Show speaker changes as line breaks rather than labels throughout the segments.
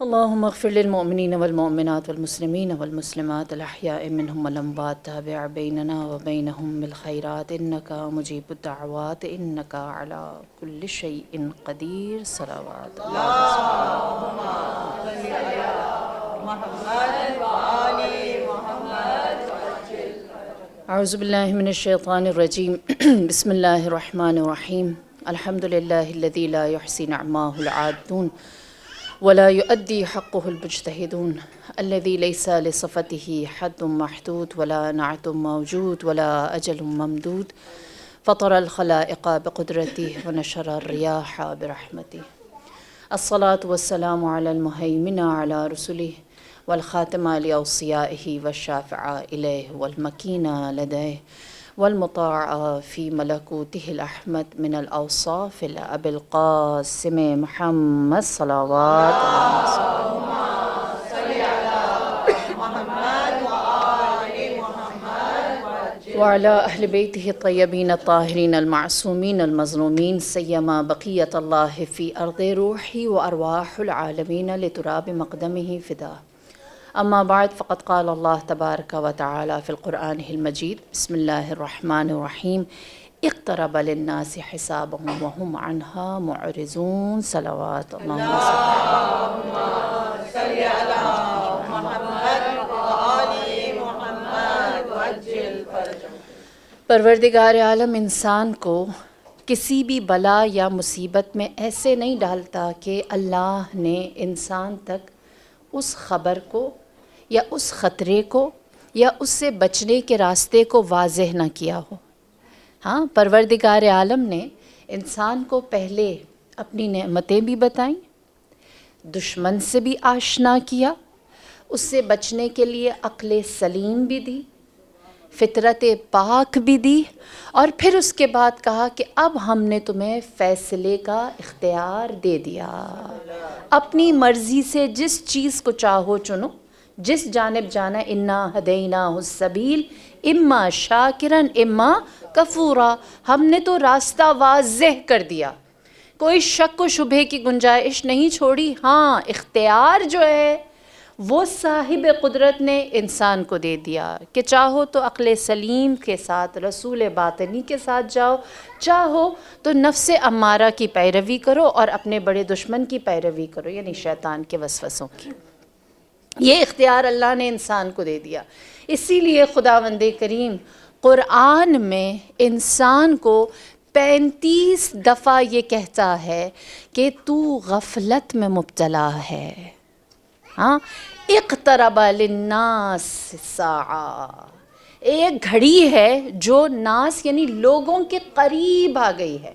اللهم اغفر للمؤمنين والمؤمنات والمسلمين والمسلمات الأحياء منهم والأموات تابع بيننا وبينهم بالخيرات إنك مجيب الدعوات إنك على كل شيء قدير صلوات
اللهم صل على محمد وآل محمد وعجل.
أعوذ بالله من الشيطان الرجيم بسم الله الرحمن الرحيم الحمد لله الذي لا يحصي نعماه العادون ولا يؤدي حقه المجتهدون الذي ليس لصفته حد محدود ولا نعت موجود ولا أجل ممدود فطر الخلائق بقدرته ونشر الرياح برحمته. الصلاة والسلام على المهيمن على رسله والخاتم لأوصيائه والشافع إليه والمكين لديه والمطاع في ملكوته الأحمد من الأوصاف الأبي القاسم محمد صلوات
اللهم صل على محمد وآل محمد وعجل.
وعلى أهل بيته الطيبين الطاهرين المعصومين المظلومين سيما بقية الله في أرض روحي وأرواح العالمين لتراب مقدمه فداه. أما بعد فقد قال الله تبارك وتعالى في القرآن المجيد بسم الله الرحمن الرحيم اقترب للناس حسابهم وهم عنها معرضون صلوات اللهم
صل على محمد وآل محمد وعجل فرجهم.
پروردگار عالم انسان کو کسی بھی بلا یا مصیبت میں ایسے نہیں ڈالتا کہ اللہ نے انسان تک اس خبر کو یا اس خطرے کو یا اس سے بچنے کے راستے کو واضح نہ کیا ہو. ہاں، پروردگار عالم نے انسان کو پہلے اپنی نعمتیں بھی بتائیں، دشمن سے بھی آشنا کیا، اس سے بچنے کے لیے عقل سلیم بھی دی، فطرت پاک بھی دی، اور پھر اس کے بعد کہا کہ اب ہم نے تمہیں فیصلے کا اختیار دے دیا، اپنی مرضی سے جس چیز کو چاہو چنو، جس جانب جانا. انا ہدیناہ السبیل اما شاکرن اما کفورا. ہم نے تو راستہ واضح کر دیا، کوئی شک و شبہ کی گنجائش نہیں چھوڑی. ہاں، اختیار جو ہے وہ صاحب قدرت نے انسان کو دے دیا کہ چاہو تو عقل سلیم کے ساتھ رسول باطنی کے ساتھ جاؤ، چاہو تو نفس امارہ کی پیروی کرو اور اپنے بڑے دشمن کی پیروی کرو، یعنی شیطان کے وسوسوں کی. یہ اختیار اللہ نے انسان کو دے دیا. اسی لیے خداوند کریم قرآن میں انسان کو 35 دفعہ یہ کہتا ہے کہ تو غفلت میں مبتلا ہے. ہاں، اقترب للناس الساعہ، ایک گھڑی ہے جو ناس یعنی لوگوں کے قریب آ گئی ہے،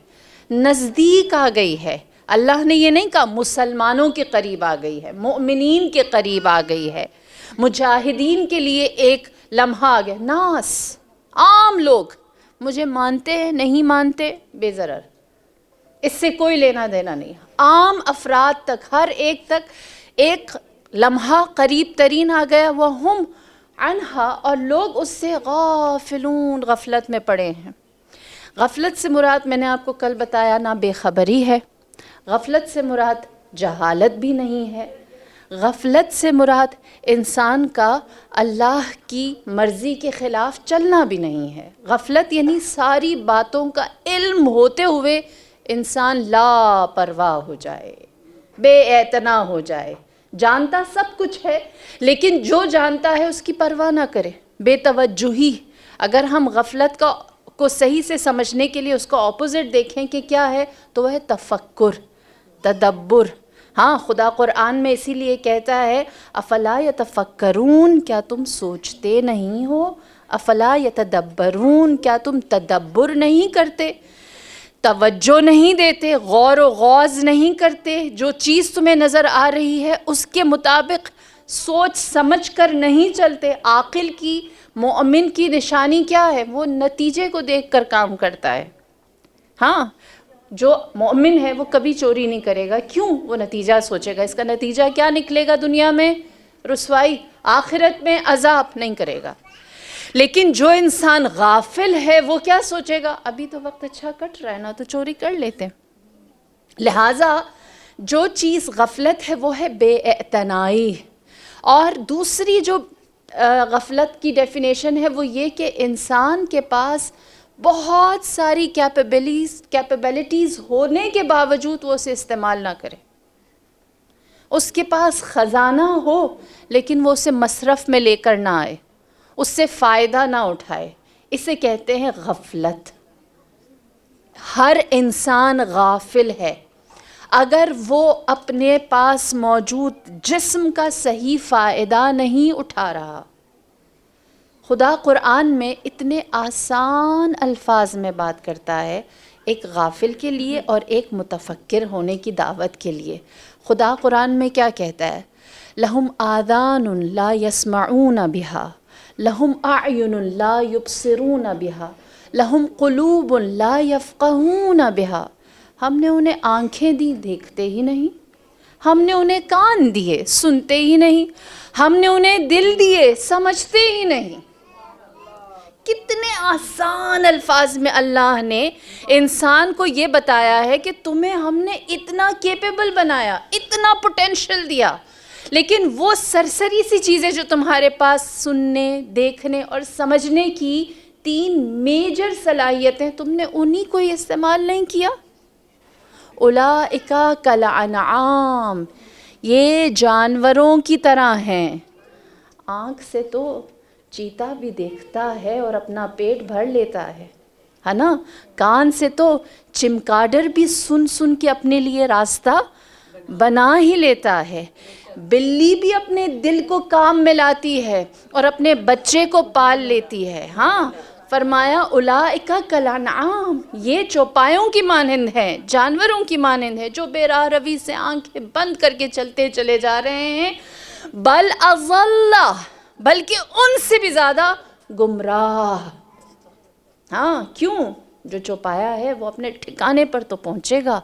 نزدیک آ گئی ہے. اللہ نے یہ نہیں کہا مسلمانوں کے قریب آ گئی ہے، مؤمنین کے قریب آ گئی ہے، مجاہدین کے لیے ایک لمحہ آ گیا. ناس، عام لوگ، مجھے مانتے ہیں نہیں مانتے بے ضرر، اس سے کوئی لینا دینا نہیں. عام افراد تک، ہر ایک تک ایک لمحہ قریب ترین آ گیا. وَهُمْ عَنْهَا، اور لوگ اس سے غافلون، غفلت میں پڑے ہیں. غفلت سے مراد میں نے آپ کو کل بتایا نہ بے خبری ہے، غفلت سے مراد جہالت بھی نہیں ہے، غفلت سے مراد انسان کا اللہ کی مرضی کے خلاف چلنا بھی نہیں ہے. غفلت یعنی ساری باتوں کا علم ہوتے ہوئے انسان لاپرواہ ہو جائے، بے اعتنا ہو جائے. جانتا سب کچھ ہے لیکن جو جانتا ہے اس کی پرواہ نہ کرے، بے توجہی. اگر ہم غفلت کو صحیح سے سمجھنے کے لیے اس کو اپوزٹ دیکھیں کہ کیا ہے تو وہ ہے تفکر، تدبر. ہاں، خدا قرآن میں اسی لیے کہتا ہے افلا یتفکرون، کیا تم سوچتے نہیں ہو؟ افلا یتدبرون، کیا تم تدبر نہیں کرتے، توجہ نہیں دیتے، غور و غوض نہیں کرتے، جو چیز تمہیں نظر آ رہی ہے اس کے مطابق سوچ سمجھ کر نہیں چلتے. عاقل کی، مومن کی نشانی کیا ہے؟ وہ نتیجے کو دیکھ کر کام کرتا ہے. ہاں، جو مومن ہے وہ کبھی چوری نہیں کرے گا. کیوں؟ وہ نتیجہ سوچے گا، اس کا نتیجہ کیا نکلے گا؟ دنیا میں رسوائی، آخرت میں عذاب. نہیں کرے گا. لیکن جو انسان غافل ہے وہ کیا سوچے گا؟ ابھی تو وقت اچھا کٹ رہا ہے نا، تو چوری کر لیتے ہیں. لہٰذا جو چیز غفلت ہے وہ ہے بے اعتنائی. اور دوسری جو غفلت کی ڈیفینیشن ہے وہ یہ کہ انسان کے پاس بہت ساری کیپیبلٹیز ہونے کے باوجود وہ اسے استعمال نہ کرے. اس کے پاس خزانہ ہو لیکن وہ اسے مصرف میں لے کر نہ آئے, اس سے فائدہ نہ اٹھائے. اسے کہتے ہیں غفلت. ہر انسان غافل ہے اگر وہ اپنے پاس موجود جسم کا صحیح فائدہ نہیں اٹھا رہا. خدا قرآن میں اتنے آسان الفاظ میں بات کرتا ہے ایک غافل کے لیے اور ایک متفکر ہونے کی دعوت کے لیے. خدا قرآن میں کیا کہتا ہے؟ لہم آذان لا یسمعون بہا لہم اعین لا یبصرون بہا لہم قلوب لا یفقہون بہا. ہم نے انہیں آنکھیں دی, دیکھتے ہی نہیں. ہم نے انہیں کان دیے, سنتے ہی نہیں. ہم نے انہیں دل دیے, سمجھتے ہی نہیں. کتنے آسان الفاظ میں اللہ نے انسان کو یہ بتایا ہے کہ تمہیں ہم نے اتنا کیپیبل بنایا, اتنا پوٹینشیل دیا, لیکن وہ سرسری سی چیزیں جو تمہارے پاس سننے, دیکھنے اور سمجھنے کی 3 میجر صلاحیتیں, تم نے انہی کو ہی استعمال نہیں کیا. اولئک کالانعام, یہ جانوروں کی طرح ہیں. آنکھ سے تو چیتا بھی دیکھتا ہے اور اپنا پیٹ بھر لیتا ہے نا. کان سے تو چمگادڑ بھی سن سن کے اپنے لیے راستہ بنا ہی لیتا ہے. بلی بھی اپنے دل کو کام میں لاتی ہے اور اپنے بچے کو پال لیتی ہے. ہاں, فرمایا اولئک کالانعام, یہ چوپایوں کی مانند ہیں, جانوروں کی مانند ہیں جو بے راہ روی سے آنکھیں بند کر کے چلتے چلے جا رہے ہیں. بل اضل, بلکہ ان سے بھی زیادہ گمراہ. ہاں, کیوں؟ جو چوپایا ہے وہ اپنے ٹھکانے پر تو پہنچے گا,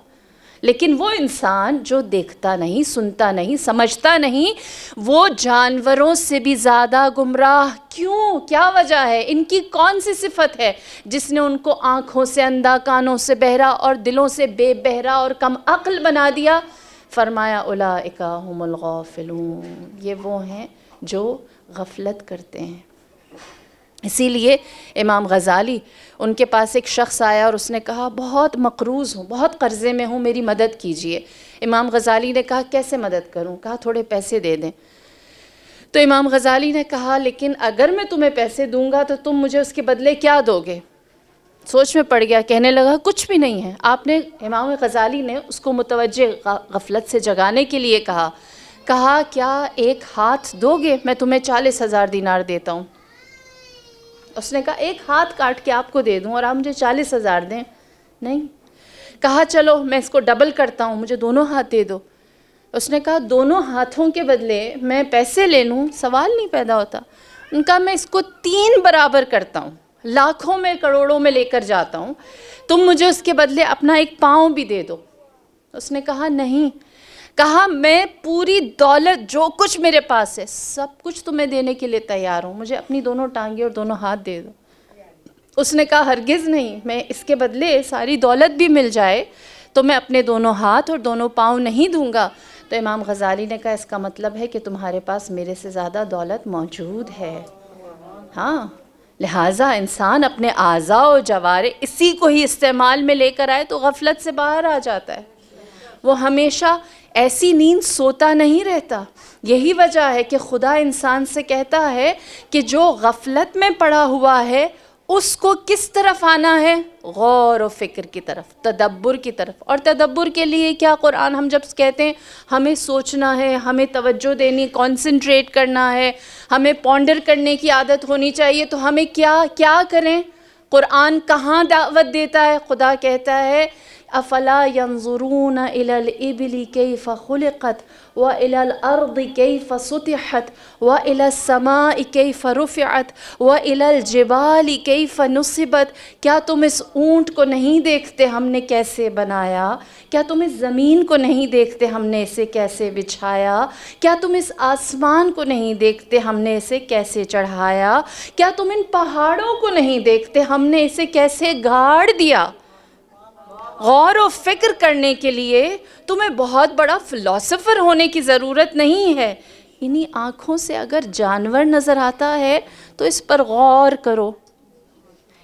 لیکن وہ انسان جو دیکھتا نہیں, سنتا نہیں, سمجھتا نہیں, وہ جانوروں سے بھی زیادہ گمراہ. کیوں؟ کیا وجہ ہے؟ ان کی کون سی صفت ہے جس نے ان کو آنکھوں سے اندھا, کانوں سے بہرا اور دلوں سے بے بہرا اور کم عقل بنا دیا؟ فرمایا اولئک هم الغافلون, یہ وہ ہیں جو غفلت کرتے ہیں. اسی لیے امام غزالی, ان کے پاس ایک شخص آیا اور اس نے کہا بہت مقروض ہوں, بہت قرضے میں ہوں, میری مدد کیجئے. امام غزالی نے کہا کیسے مدد کروں؟ کہا تھوڑے پیسے دے دیں. تو امام غزالی نے کہا لیکن اگر میں تمہیں پیسے دوں گا تو تم مجھے اس کے بدلے کیا دو گے؟ سوچ میں پڑ گیا, کہنے لگا کچھ بھی نہیں ہے. آپ نے, امام غزالی نے اس کو متوجہ غفلت سے جگانے کے لیے کہا کیا ایک ہاتھ دو گے؟ میں تمہیں 40,000 دینار دیتا ہوں. اس نے کہا ایک ہاتھ کاٹ کے آپ کو دے دوں اور آپ مجھے 40,000 دیں؟ نہیں. کہا چلو میں اس کو ڈبل کرتا ہوں, مجھے دونوں ہاتھ دے دو. اس نے کہا دونوں ہاتھوں کے بدلے میں پیسے لے لوں, سوال نہیں پیدا ہوتا. ان کا میں اس کو 3 برابر کرتا ہوں, لاکھوں میں کروڑوں میں لے کر جاتا ہوں, تم مجھے اس کے بدلے اپنا ایک پاؤں بھی دے دو. اس نے کہا نہیں. کہا میں پوری دولت جو کچھ میرے پاس ہے سب کچھ تمہیں دینے کے لیے تیار ہوں, مجھے اپنی دونوں ٹانگیں اور دونوں ہاتھ دے دو. اس نے کہا ہرگز نہیں, میں اس کے بدلے ساری دولت بھی مل جائے تو میں اپنے دونوں ہاتھ اور دونوں پاؤں نہیں دوں گا. تو امام غزالی نے کہا اس کا مطلب ہے کہ تمہارے پاس میرے سے زیادہ دولت موجود ہے. ہاں, لہٰذا انسان اپنے اعضاء و جوارح اسی کو ہی استعمال میں لے کر آئے تو غفلت سے باہر آ جاتا ہے. وہ ہمیشہ ایسی نیند سوتا نہیں رہتا. یہی وجہ ہے کہ خدا انسان سے کہتا ہے کہ جو غفلت میں پڑا ہوا ہے اس کو کس طرف آنا ہے؟ غور و فکر کی طرف, تدبر کی طرف. اور تدبر کے لیے کیا؟ قرآن ہم جب کہتے ہیں ہمیں سوچنا ہے, ہمیں توجہ دینی, کانسنٹریٹ کرنا ہے, ہمیں پونڈر کرنے کی عادت ہونی چاہیے, تو ہمیں کیا کریں؟ قرآن کہاں دعوت دیتا ہے؟ خدا کہتا ہے افلا ينظرون الى الابل كيف خلقت والى الارض كيف سطحت والى السماء كيف رفعت والى الجبال كيف نصبت. کیا تم اس اونٹ کو نہیں دیکھتے ہم نے کیسے بنایا؟ کیا تم اس زمین کو نہیں دیکھتے ہم نے اسے کیسے بچھایا؟ کیا تم اس آسمان کو نہیں دیکھتے ہم نے اسے کیسے چڑھایا؟ کیا تم ان پہاڑوں کو نہیں دیکھتے ہم نے اسے کیسے گاڑ دیا؟ غور و فکر کرنے کے لیے تمہیں بہت بڑا فلاسفر ہونے کی ضرورت نہیں ہے. انہی آنکھوں سے اگر جانور نظر آتا ہے تو اس پر غور کرو.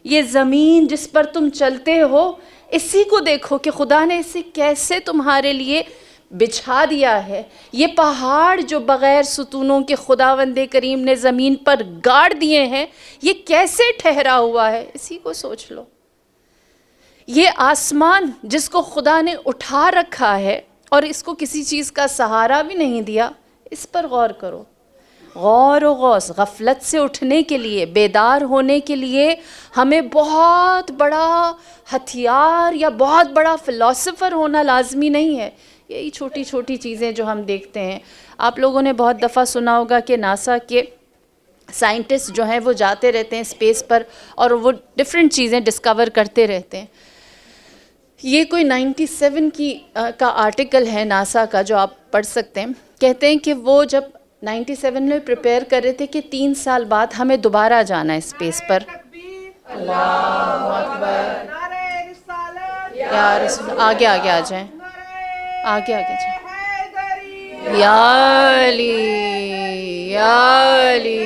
یہ زمین جس پر تم چلتے ہو اسی کو دیکھو کہ خدا نے اسے کیسے تمہارے لیے بچھا دیا ہے. یہ پہاڑ جو بغیر ستونوں کے خداوند کریم نے زمین پر گاڑ دیے ہیں یہ کیسے ٹھہرا ہوا ہے, اسی کو سوچ لو. یہ آسمان جس کو خدا نے اٹھا رکھا ہے اور اس کو کسی چیز کا سہارا بھی نہیں دیا, اس پر غور کرو. غور و غوص, غفلت سے اٹھنے کے لیے, بیدار ہونے کے لیے ہمیں بہت بڑا ہتھیار یا بہت بڑا فلاسفر ہونا لازمی نہیں ہے. یہی چھوٹی چھوٹی چیزیں جو ہم دیکھتے ہیں. آپ لوگوں نے بہت دفعہ سنا ہوگا کہ ناسا کے سائنٹسٹ جو ہیں وہ جاتے رہتے ہیں اسپیس پر اور وہ ڈفرینٹ چیزیں ڈسکور کرتے رہتے ہیں. یہ کوئی 97 کا آرٹیکل ہے ناسا کا جو آپ پڑھ سکتے ہیں. کہتے ہیں کہ وہ جب 97 میں پریپیئر کر رہے تھے کہ 3 سال بعد ہمیں دوبارہ جانا ہے اسپیس پر. اللہ اکبر, یا رسول, آگے آگے آ جائیں, آگے آگے جائیں. یا علی یا علی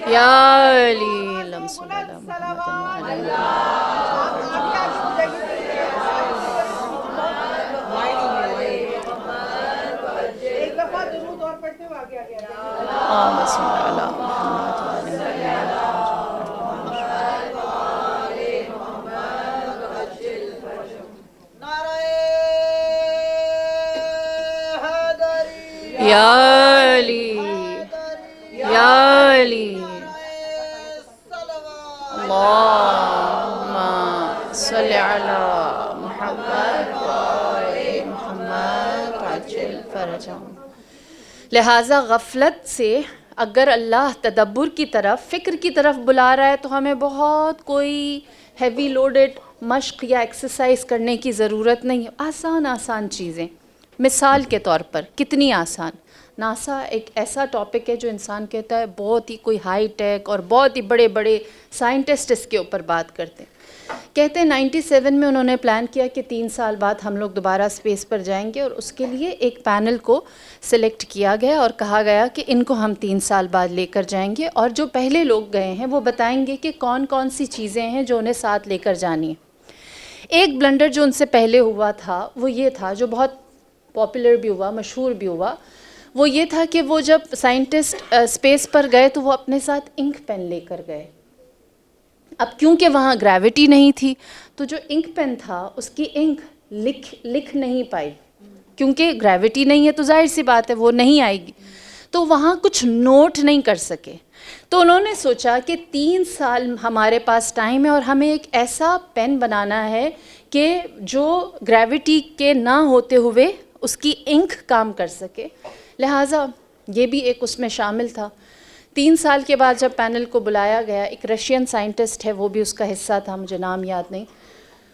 یا علی اللہم صلی علی محمد وعلی اللہم صلی علی محمد یا علی یا علی اللہم صلی علی محمد وآل محمد عجل فرجہم. لہٰذا غفلت سے اگر اللہ تدبر کی طرف, فکر کی طرف بلا رہا ہے تو ہمیں بہت کوئی ہیوی لوڈڈ مشق یا ایکسرسائز کرنے کی ضرورت نہیں ہے. آسان آسان چیزیں, مثال کے طور پر کتنی آسان. ناسا ایک ایسا ٹاپک ہے جو انسان کہتا ہے بہت ہی کوئی ہائی ٹیک اور بہت ہی بڑے بڑے سائنٹسٹ اس کے اوپر بات کرتے ہیں. کہتے ہیں 97 میں انہوں نے پلان کیا کہ 3 سال بعد ہم لوگ دوبارہ اسپیس پر جائیں گے اور اس کے لیے ایک پینل کو سلیکٹ کیا گیا اور کہا گیا کہ ان کو ہم 3 سال بعد لے کر جائیں گے اور جو پہلے لوگ گئے ہیں وہ بتائیں گے کہ کون کون سی چیزیں ہیں جو انہیں ساتھ لے کر جانی ہیں. ایک بلنڈر جو ان سے پہلے ہوا تھا وہ یہ تھا, جو بہت پاپولر بھی ہوا, مشہور بھی ہوا, وہ یہ تھا کہ وہ جب سائنٹسٹ اسپیس پر گئے تو وہ اپنے ساتھ انک پین لے کر گئے. اب کیونکہ وہاں گریوٹی نہیں تھی تو جو انک پین تھا اس کی انک لکھ نہیں پائی, کیونکہ گریوٹی نہیں ہے تو ظاہر سی بات ہے وہ نہیں آئے گی, تو وہاں کچھ نوٹ نہیں کر سکے. تو انہوں نے سوچا کہ 3 سال ہمارے پاس ٹائم ہے اور ہمیں ایک ایسا پین بنانا ہے کہ جو گریوٹی کے نہ ہوتے ہوئے اس کی انک کام کر سکے. لہٰذا یہ بھی ایک اس میں شامل تھا. 3 سال کے بعد جب پینل کو بلایا گیا, ایک رشین سائنٹسٹ ہے وہ بھی اس کا حصہ تھا, مجھے نام یاد نہیں,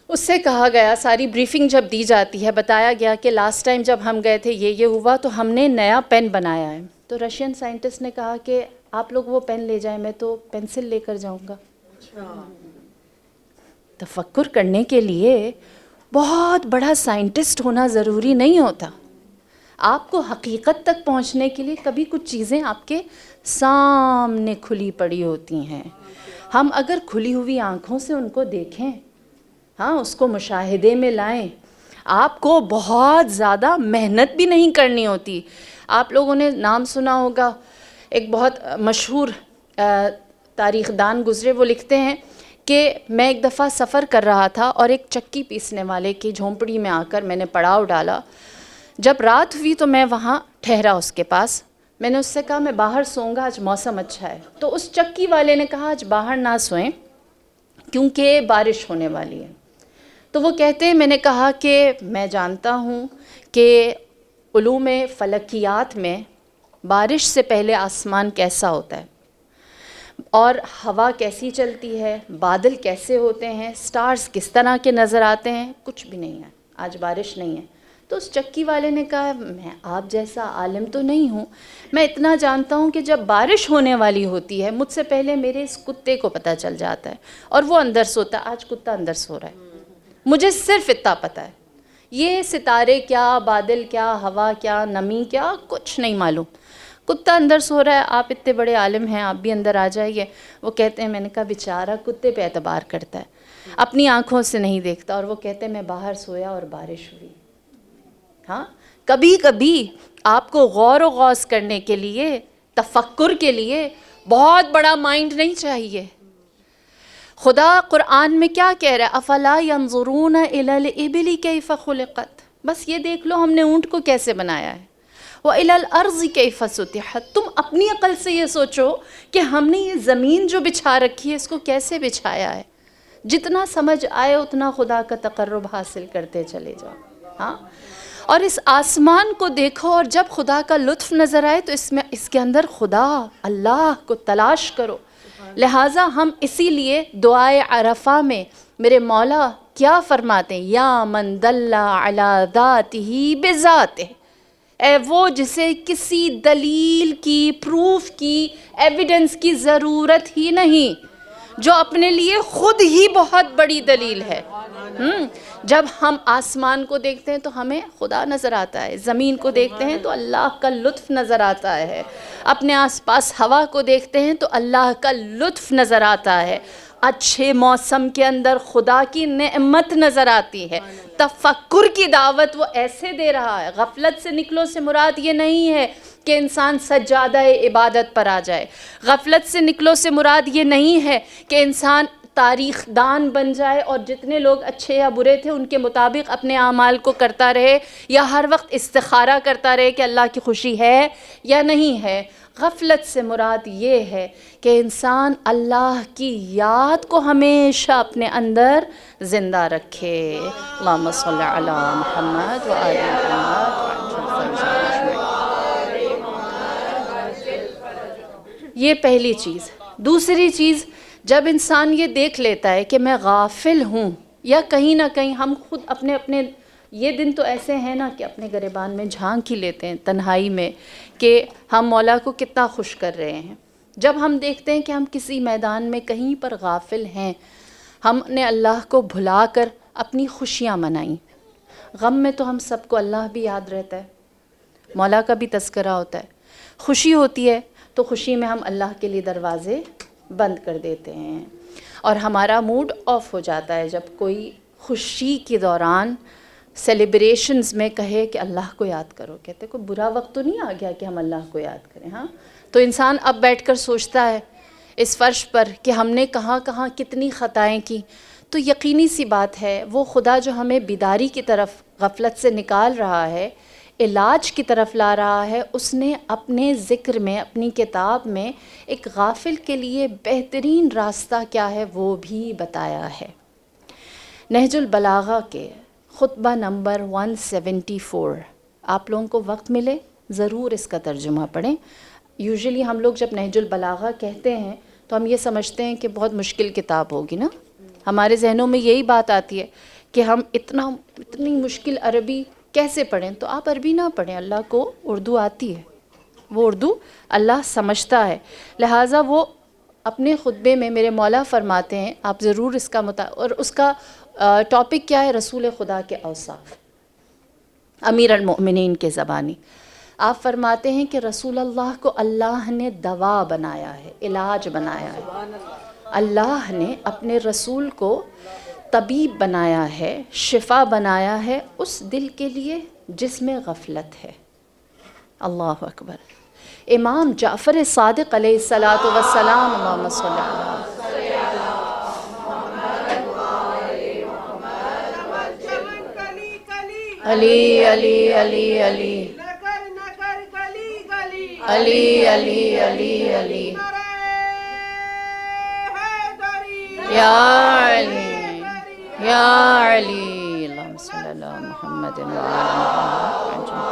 اس سے کہا گیا, ساری بریفنگ جب دی جاتی ہے بتایا گیا کہ لاسٹ ٹائم جب ہم گئے تھے یہ ہوا تو ہم نے نیا پین بنایا ہے. تو رشین سائنٹسٹ نے کہا کہ آپ لوگ وہ پین لے جائیں, میں تو پینسل لے کر جاؤں گا. تفکر کرنے کے لیے بہت بڑا سائنٹسٹ ہونا ضروری نہیں ہوتا. آپ کو حقیقت تک پہنچنے کے لیے کبھی کچھ چیزیں آپ کے سامنے کھلی پڑی ہوتی ہیں. ہم اگر کھلی ہوئی آنکھوں سے ان کو دیکھیں, ہاں اس کو مشاہدے میں لائیں, آپ کو بہت زیادہ محنت بھی نہیں کرنی ہوتی. آپ لوگوں نے نام سنا ہوگا, ایک بہت مشہور تاریخ دان گزرے, وہ لکھتے ہیں کہ میں ایک دفعہ سفر کر رہا تھا اور ایک چکی پیسنے والے کی جھونپڑی میں آ کر میں نے پڑاؤ ڈالا. جب رات ہوئی تو میں وہاں ٹھہرا اس کے پاس. میں نے اس سے کہا میں باہر سوؤں گا, آج موسم اچھا ہے. تو اس چکی والے نے کہا آج باہر نہ سوئیں کیونکہ بارش ہونے والی ہے. تو وہ کہتے ہیں میں نے کہا کہ میں جانتا ہوں کہ علوم فلکیات میں بارش سے پہلے آسمان کیسا ہوتا ہے اور ہوا کیسی چلتی ہے, بادل کیسے ہوتے ہیں, سٹارز کس طرح کے نظر آتے ہیں, کچھ بھی نہیں ہے, آج بارش نہیں ہے. تو اس چکی والے نے کہا میں آپ جیسا عالم تو نہیں ہوں, میں اتنا جانتا ہوں کہ جب بارش ہونے والی ہوتی ہے مجھ سے پہلے میرے اس کتے کو پتہ چل جاتا ہے اور وہ اندر سوتا ہے. آج کتا اندر سو رہا ہے, مجھے صرف اتنا پتہ ہے، یہ ستارے کیا، بادل کیا، ہوا کیا، نمی کیا، کچھ نہیں معلوم۔ کتا اندر سو رہا ہے، آپ اتنے بڑے عالم ہیں، آپ بھی اندر آ جائیے۔ وہ کہتے ہیں، میں نے کہا بیچارہ کتے پہ اعتبار کرتا ہے، اپنی آنکھوں سے نہیں دیکھتا، اور وہ کہتے ہیں میں باہر سویا اور بارش ہوئی۔ ہاں، کبھی کبھی آپ کو غور و غوص کرنے کے لیے، تفکر کے لیے بہت بڑا مائنڈ نہیں چاہیے۔ خدا قرآن میں کیا کہہ رہا ہے؟ افلا ینظرون الی الابل کیف خلقت، بس یہ دیکھ لو ہم نے اونٹ کو کیسے بنایا ہے۔ وَإِلَى الْأَرْضِ كَيْفَ سُطِحَتْ، تم اپنی عقل سے یہ سوچو کہ ہم نے یہ زمین جو بچھا رکھی ہے اس کو کیسے بچھایا ہے۔ جتنا سمجھ آئے اتنا خدا کا تقرب حاصل کرتے چلے جاؤ۔ ہاں، اور اس آسمان کو دیکھو، اور جب خدا کا لطف نظر آئے تو اس کے اندر خدا اللہ کو تلاش کرو۔ لہٰذا ہم اسی لیے دعائے عرفہ میں میرے مولا کیا فرماتے ہیں؟ یا من دل علی ذاتہ بذاتہ، اے وہ جسے کسی دلیل کی، پروف کی، ایویڈنس کی ضرورت ہی نہیں، جو اپنے لیے خود ہی بہت بڑی دلیل ہے۔ جب ہم آسمان کو دیکھتے ہیں تو ہمیں خدا نظر آتا ہے، زمین کو دیکھتے ہیں تو اللہ کا لطف نظر آتا ہے، اپنے آس پاس ہوا کو دیکھتے ہیں تو اللہ کا لطف نظر آتا ہے، اچھے موسم کے اندر خدا کی نعمت نظر آتی ہے۔ تفکر کی دعوت وہ ایسے دے رہا ہے۔ غفلت سے نکلو سے مراد یہ نہیں ہے کہ انسان سجادہ عبادت پر آ جائے، غفلت سے نکلو سے مراد یہ نہیں ہے کہ انسان تاریخ دان بن جائے اور جتنے لوگ اچھے یا برے تھے ان کے مطابق اپنے اعمال کو کرتا رہے، یا ہر وقت استخارہ کرتا رہے کہ اللہ کی خوشی ہے یا نہیں ہے۔ غفلت سے مراد یہ ہے کہ انسان اللہ کی یاد کو ہمیشہ اپنے اندر زندہ رکھے۔ اللہم صلی علی محمد و آل محمد۔ یہ پہلی چیز۔ دوسری چیز، جب انسان یہ دیکھ لیتا ہے کہ میں غافل ہوں، یا کہیں نہ کہیں ہم خود اپنے یہ دن تو ایسے ہیں نا کہ اپنے گریبان میں جھانک ہی لیتے ہیں تنہائی میں کہ ہم مولا کو کتنا خوش کر رہے ہیں۔ جب ہم دیکھتے ہیں کہ ہم کسی میدان میں کہیں پر غافل ہیں، ہم نے اللہ کو بھلا کر اپنی خوشیاں منائیں۔ غم میں تو ہم سب کو اللہ بھی یاد رہتا ہے، مولا کا بھی تذکرہ ہوتا ہے۔ خوشی ہوتی ہے تو خوشی میں ہم اللہ کے لیے دروازے بند کر دیتے ہیں، اور ہمارا موڈ آف ہو جاتا ہے جب کوئی خوشی کے دوران سیلیبریشنز میں کہے کہ اللہ کو یاد کرو۔ کہتے کوئی برا وقت تو نہیں آ گیا کہ ہم اللہ کو یاد کریں؟ ہاں، تو انسان اب بیٹھ کر سوچتا ہے اس فرش پر کہ ہم نے کہاں کہاں کتنی خطائیں کی، تو یقینی سی بات ہے وہ خدا جو ہمیں بیداری کی طرف غفلت سے نکال رہا ہے، علاج کی طرف لا رہا ہے، اس نے اپنے ذکر میں، اپنی کتاب میں ایک غافل کے لیے بہترین راستہ کیا ہے وہ بھی بتایا ہے۔ نہج البلاغہ کے خطبہ نمبر 174، آپ لوگوں کو وقت ملے ضرور اس کا ترجمہ پڑھیں۔ یوزلی ہم لوگ جب نہج البلاغہ کہتے ہیں تو ہم یہ سمجھتے ہیں کہ بہت مشکل کتاب ہوگی نا، ہمارے ذہنوں میں یہی بات آتی ہے کہ ہم اتنی مشکل عربی کیسے پڑھیں؟ تو آپ عربی نہ پڑھیں، اللہ کو اردو آتی ہے، وہ اردو اللہ سمجھتا ہے، لہٰذا وہ اپنے خطبے میں میرے مولا فرماتے ہیں آپ ضرور اس کا اور اس کا ٹاپک کیا ہے؟ رسول خدا کے اوصاف، امیر المؤمنین کے زبانی۔ آپ فرماتے ہیں کہ رسول اللہ کو اللہ نے دوا بنایا ہے، علاج بنایا ہے۔ اللہ نے اپنے رسول کو طبیب بنایا ہے، شفا بنایا ہے اس دل کے لیے جس میں غفلت ہے۔ اللہ اکبر۔ امام جعفر صادق علیہ الصلاۃ والسلام، اللہم صلی علی علی علی علی علی علی علی علی یا علی یا علی، اللہم صلی علی محمد و آل محمد۔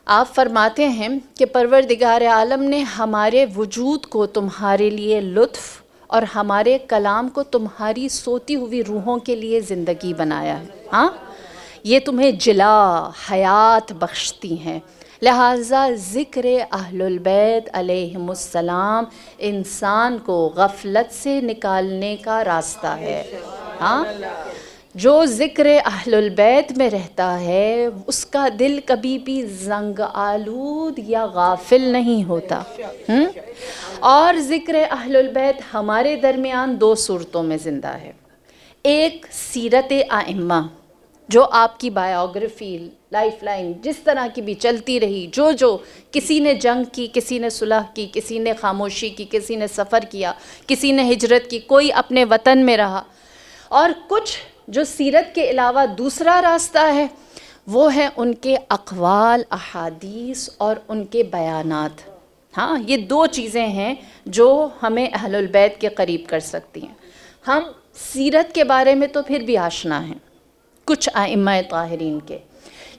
آپ فرماتے ہیں کہ پروردگار عالم نے ہمارے وجود کو تمہارے لیے لطف اور ہمارے کلام کو تمہاری سوتی ہوئی روحوں کے لیے زندگی بنایا ہے۔ ہاں، یہ تمہیں جلا حیات بخشتی ہیں، لہٰذا ذکر اہل البیت علیہم السلام انسان کو غفلت سے نکالنے کا راستہ ہے. ہاں، جو ذکر اہل البیت میں رہتا ہے اس کا دل کبھی بھی زنگ آلود یا غافل نہیں ہوتا. اور ذکر اہل البیت ہمارے درمیان دو صورتوں میں زندہ ہے. ایک سیرت ائمہ، جو آپ کی بایوگرافی، لائف لائن جس طرح کی بھی چلتی رہی، جو کسی نے جنگ کی، کسی نے صلح کی، کسی نے خاموشی کی، کسی نے سفر کیا، کسی نے ہجرت کی، کوئی اپنے وطن میں رہا. اور کچھ جو سیرت کے علاوہ دوسرا راستہ ہے وہ ہے ان کے اقوال، احادیث اور ان کے بیانات. ہاں، یہ دو چیزیں ہیں جو ہمیں اہل البیت کے قریب کر سکتی ہیں. ہم سیرت کے بارے میں تو پھر بھی آشنا ہیں کچھ ائمہ طاہرین کے،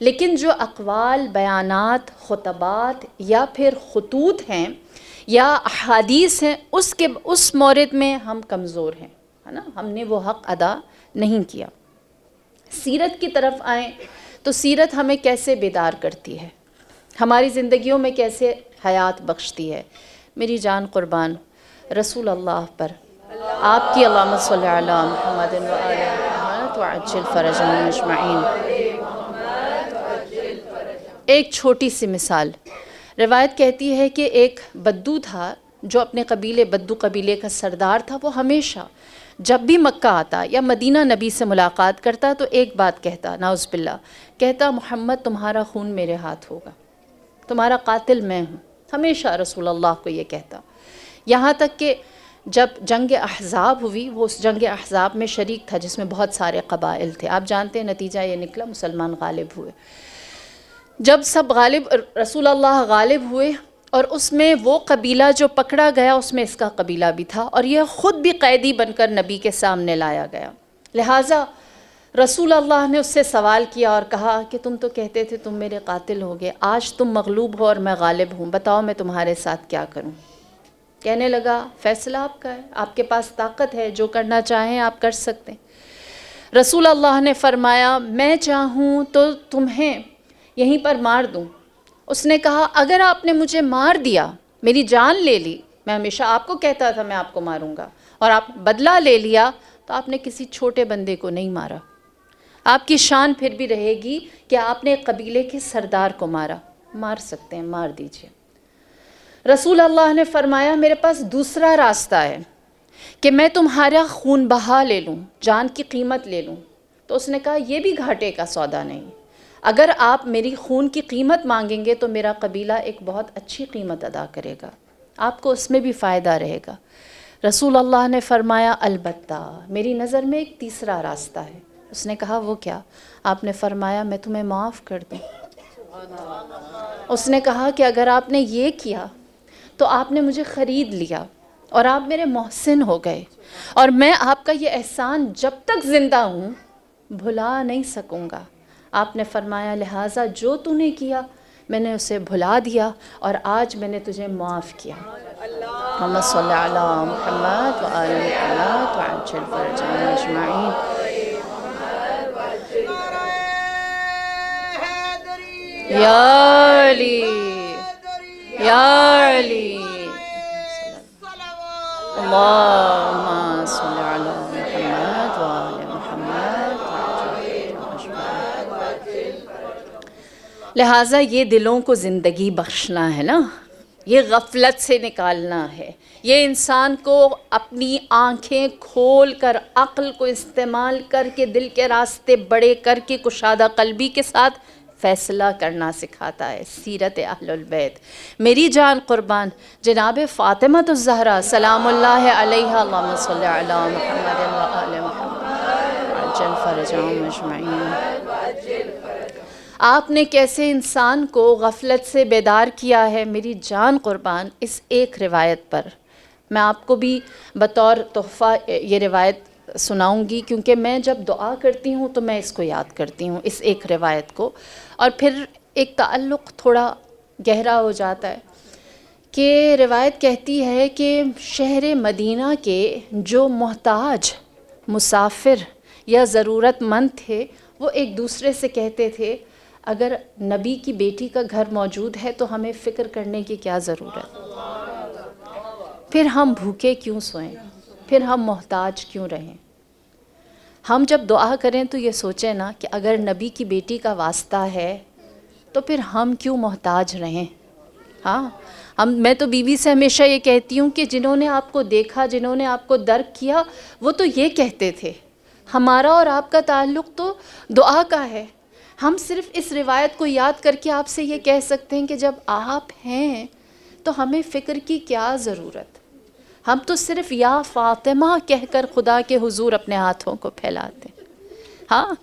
لیکن جو اقوال، بیانات، خطبات یا پھر خطوط ہیں یا احادیث ہیں، اس مورد میں ہم کمزور ہیں، ہے نا، ہم نے وہ حق ادا نہیں کیا. سیرت کی طرف آئیں تو سیرت ہمیں کیسے بیدار کرتی ہے، ہماری زندگیوں میں کیسے حیات بخشتی ہے. میری جان قربان، رسول اللہ پر آپ کی اللہم صلی علی محمد و آل محمد وعجل فرجهم اجمعین. ایک چھوٹی سی مثال، روایت کہتی ہے کہ ایک بدو تھا جو اپنے بدو قبیلے کا سردار تھا. وہ ہمیشہ جب بھی مکہ آتا یا مدینہ نبی سے ملاقات کرتا تو ایک بات کہتا، نعوذ باللہ، کہتا محمد تمہارا خون میرے ہاتھ ہوگا، تمہارا قاتل میں ہوں. ہمیشہ رسول اللہ کو یہ کہتا. یہاں تک کہ جب جنگ احزاب ہوئی، وہ اس جنگ احزاب میں شریک تھا جس میں بہت سارے قبائل تھے. آپ جانتے ہیں نتیجہ یہ نکلا، مسلمان غالب ہوئے. جب سب رسول اللہ غالب ہوئے اور اس میں وہ قبیلہ جو پکڑا گیا اس میں اس کا قبیلہ بھی تھا، اور یہ خود بھی قیدی بن کر نبی کے سامنے لایا گیا. لہٰذا رسول اللہ نے اس سے سوال کیا اور کہا کہ تم تو کہتے تھے تم میرے قاتل ہوگے، آج تم مغلوب ہو اور میں غالب ہوں، بتاؤ میں تمہارے ساتھ کیا کروں. کہنے لگا فیصلہ آپ کا ہے، آپ کے پاس طاقت ہے، جو کرنا چاہیں آپ کر سکتے ہیں. رسول اللہ نے فرمایا میں چاہوں تو تمہیں یہیں پر مار دوں. اس نے کہا اگر آپ نے مجھے مار دیا، میری جان لے لی، میں ہمیشہ آپ کو کہتا تھا میں آپ کو ماروں گا، اور آپ بدلہ لے لیا، تو آپ نے کسی چھوٹے بندے کو نہیں مارا. آپ کی شان پھر بھی رہے گی کہ آپ نے قبیلے کے سردار کو مارا. مار سکتے ہیں، مار دیجئے. رسول اللہ نے فرمایا میرے پاس دوسرا راستہ ہے کہ میں تمہارا خون بہا لے لوں، جان کی قیمت لے لوں. تو اس نے کہا یہ بھی گھاٹے کا سودا نہیں، اگر آپ میری خون کی قیمت مانگیں گے تو میرا قبیلہ ایک بہت اچھی قیمت ادا کرے گا، آپ کو اس میں بھی فائدہ رہے گا. رسول اللہ نے فرمایا البتہ میری نظر میں ایک تیسرا راستہ ہے. اس نے کہا وہ کیا؟ آپ نے فرمایا میں تمہیں معاف کر دوں. اس نے کہا کہ اگر آپ نے یہ کیا تو آپ نے مجھے خرید لیا اور آپ میرے محسن ہو گئے، اور میں آپ کا یہ احسان جب تک زندہ ہوں بھلا نہیں سکوں گا. آپ نے فرمایا لہٰذا جو تو نے کیا میں نے اسے بھلا دیا اور آج میں نے تجھے معاف کیا. محمد صلی علی محمد و آل محمد وعجل فرجهم اجمعین. یا علی یا علی اللہم صلی علی محمد و آل محمد. لہٰذا یہ دلوں کو زندگی بخشنا ہے نا، یہ غفلت سے نکالنا ہے، یہ انسان کو اپنی آنکھیں کھول کر، عقل کو استعمال کر کے، دل کے راستے بڑے کر کے، کشادہ قلبی کے ساتھ فیصلہ کرنا سکھاتا ہے. سیرت اہل البیت. میری جان قربان، جناب فاطمہ الزہرا سلام اللہ علیہا، اللہم صلی علی محمد و آل محمد وعجل فرجهم اجمعین. آپ نے کیسے انسان کو غفلت سے بیدار کیا ہے. میری جان قربان، اس ایک روایت پر میں آپ کو بھی بطور تحفہ یہ روایت سناؤں گی، کیونکہ میں جب دعا کرتی ہوں تو میں اس کو یاد کرتی ہوں، اس ایک روایت کو، اور پھر ایک تعلق تھوڑا گہرا ہو جاتا ہے. کہ روایت کہتی ہے کہ شہر مدینہ کے جو محتاج، مسافر یا ضرورت مند تھے وہ ایک دوسرے سے کہتے تھے اگر نبی کی بیٹی کا گھر موجود ہے تو ہمیں فکر کرنے کی کیا ضرورت؟ پھر ہم بھوکے کیوں سوئیں؟ پھر ہم محتاج کیوں رہیں؟ ہم جب دعا کریں تو یہ سوچیں نا کہ اگر نبی کی بیٹی کا واسطہ ہے تو پھر ہم کیوں محتاج رہیں؟ ہاں، میں تو بیوی سے ہمیشہ یہ کہتی ہوں کہ جنہوں نے آپ کو دیکھا، جنہوں نے آپ کو درک کیا، وہ تو یہ کہتے تھے ہمارا اور آپ کا تعلق تو دعا کا ہے۔ ہم صرف اس روایت کو یاد کر کے آپ سے یہ کہہ سکتے ہیں کہ جب آپ ہیں تو ہمیں فکر کی کیا ضرورت؟ ہم تو صرف یا فاطمہ کہہ کر خدا کے حضور اپنے ہاتھوں کو پھیلاتے ہیں۔ ہاں،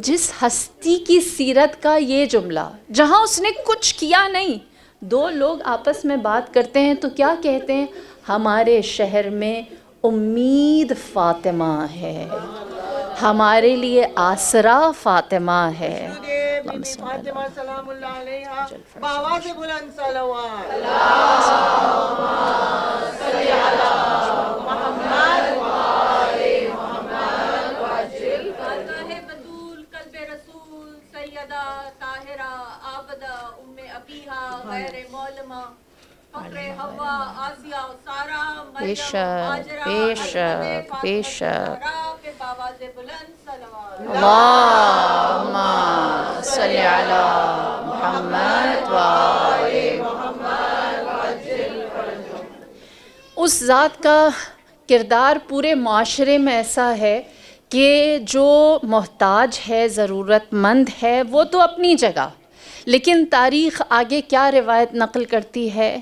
جس ہستی کی سیرت کا یہ جملہ، جہاں اس نے کچھ کیا نہیں، دو لوگ آپس میں بات کرتے ہیں تو کیا کہتے ہیں؟ ہمارے شہر میں امید فاطمہ ہے، ہمارے لیے آسرا فاطمہ ہے۔
بی بی فاطمہ سلام اللہ علیہا بآواز بلند صلوات۔
خاتہ بطول قلب رسول سیدہ طاہرہ عابدہ ام ابیہا غیر مولمہ فخر حوا آسیہ سارہ
بے
مریم
شک،
ہاجرہ
بے
حضرت
شک،
فاطمہ
بے شک۔
الزہرا پہ بآواز بلند صلوات۔
اللہم صلی علی محمد وآل محمد۔ اس ذات کا کردار پورے معاشرے میں ایسا ہے کہ جو محتاج ہے، ضرورت مند ہے، وہ تو اپنی جگہ، لیکن تاریخ آگے کیا روایت نقل کرتی ہے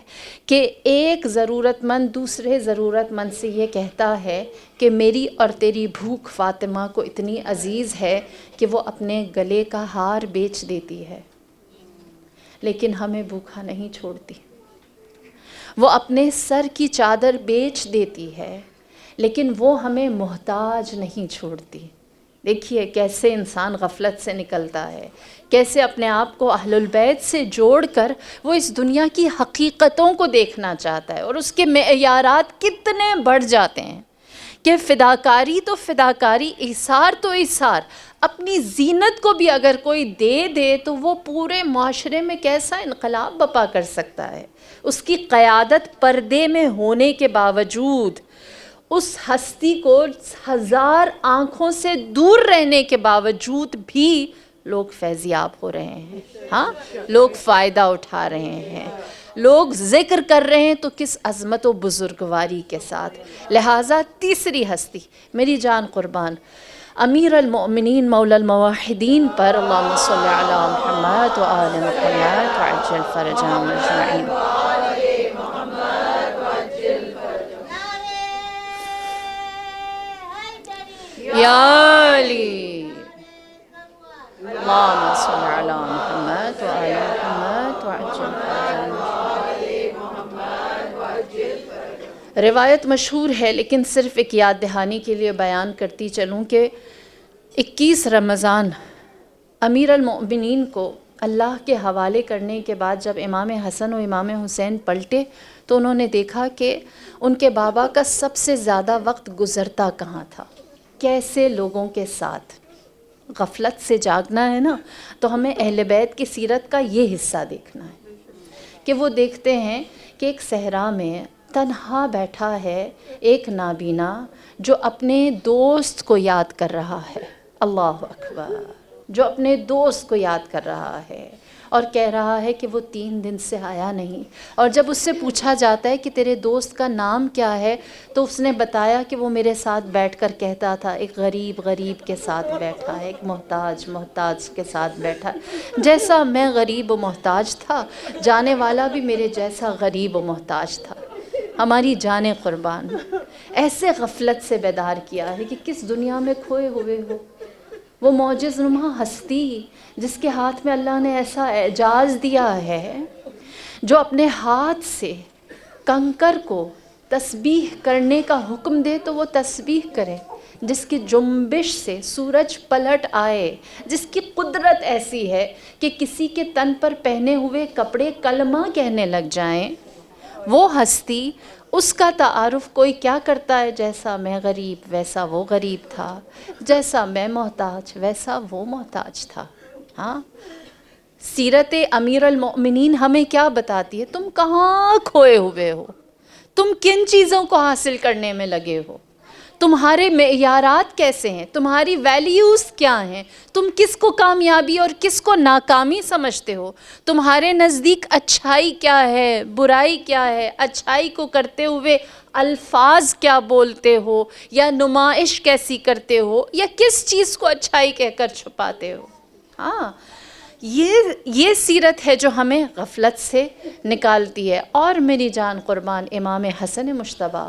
کہ ایک ضرورت مند دوسرے ضرورت مند سے یہ کہتا ہے کہ میری اور تیری بھوک فاطمہ کو اتنی عزیز ہے کہ وہ اپنے گلے کا ہار بیچ دیتی ہے، لیکن ہمیں بھوکا نہیں چھوڑتی۔ وہ اپنے سر کی چادر بیچ دیتی ہے، لیکن وہ ہمیں محتاج نہیں چھوڑتی۔ دیکھیے کیسے انسان غفلت سے نکلتا ہے، کیسے اپنے آپ کو اہل البیت سے جوڑ کر وہ اس دنیا کی حقیقتوں کو دیکھنا چاہتا ہے، اور اس کے معیارات کتنے بڑھ جاتے ہیں کہ فداکاری تو فداکاری، ایثار تو ایثار، اپنی زینت کو بھی اگر کوئی دے دے تو وہ پورے معاشرے میں کیسا انقلاب بپا کر سکتا ہے۔ اس کی قیادت پردے میں ہونے کے باوجود، اس ہستی کو ہزار آنکھوں سے دور رہنے کے باوجود بھی لوگ فیضیاب ہو رہے ہیں، ہاں، لوگ فائدہ اٹھا رہے ہیں، لوگ ذکر کر رہے ہیں تو کس عظمت و بزرگواری کے ساتھ۔ لہٰذا تیسری ہستی، میری جان قربان، امیر المؤمنین مولا الموحدین پر اللہم صلی علی محمد و آل محمد وعجل فرجہم اجمعین۔ یا علی اللہم صلی علی محمد و آل محمد وعجل فرجہم۔ روایت مشہور ہے لیکن صرف ایک یاد دہانی کے لیے بیان کرتی چلوں کہ 21 رمضان امیر المؤمنین کو اللہ کے حوالے کرنے کے بعد جب امام حسن و امام حسین پلٹے تو انہوں نے دیکھا کہ ان کے بابا کا سب سے زیادہ وقت گزرتا کہاں تھا، کیسے لوگوں کے ساتھ۔ غفلت سے جاگنا ہے نا، تو ہمیں اہل بیت کی سیرت کا یہ حصہ دیکھنا ہے کہ وہ دیکھتے ہیں کہ ایک صحرا میں تنہا بیٹھا ہے ایک نابینا جو اپنے دوست کو یاد کر رہا ہے، اللہ اکبر، جو اپنے دوست کو یاد کر رہا ہے اور کہہ رہا ہے کہ وہ 3 دن سے آیا نہیں، اور جب اس سے پوچھا جاتا ہے کہ تیرے دوست کا نام کیا ہے تو اس نے بتایا کہ وہ میرے ساتھ بیٹھ کر کہتا تھا ایک غریب غریب کے ساتھ بیٹھا ہے، ایک محتاج محتاج کے ساتھ بیٹھا، جیسا میں غریب و محتاج تھا جانے والا بھی میرے جیسا غریب و محتاج تھا۔ ہماری جانیں قربان، ایسے غفلت سے بیدار کیا ہے کہ کس دنیا میں کھوئے ہوئے ہو۔ وہ معجز نما ہستی جس کے ہاتھ میں اللہ نے ایسا اعجاز دیا ہے، جو اپنے ہاتھ سے کنکر کو تسبیح کرنے کا حکم دے تو وہ تسبیح کرے، جس کی جنبش سے سورج پلٹ آئے، جس کی قدرت ایسی ہے کہ کسی کے تن پر پہنے ہوئے کپڑے کلمہ کہنے لگ جائیں، وہ ہستی، اس کا تعارف کوئی کیا کرتا ہے؟ جیسا میں غریب ویسا وہ غریب تھا، جیسا میں محتاج ویسا وہ محتاج تھا۔ ہاں، سیرت امیر المؤمنین ہمیں کیا بتاتی ہے؟ تم کہاں کھوئے ہوئے ہو، تم کن چیزوں کو حاصل کرنے میں لگے ہو، تمہارے معیارات کیسے ہیں، تمہاری ویلیوز کیا ہیں، تم کس کو کامیابی اور کس کو ناکامی سمجھتے ہو، تمہارے نزدیک اچھائی کیا ہے، برائی کیا ہے، اچھائی کو کرتے ہوئے الفاظ کیا بولتے ہو، یا نمائش کیسی کرتے ہو، یا کس چیز کو اچھائی کہہ کر چھپاتے ہو۔ ہاں، یہ سیرت ہے جو ہمیں غفلت سے نکالتی ہے۔ اور میری جان قربان امام حسن مجتبیٰ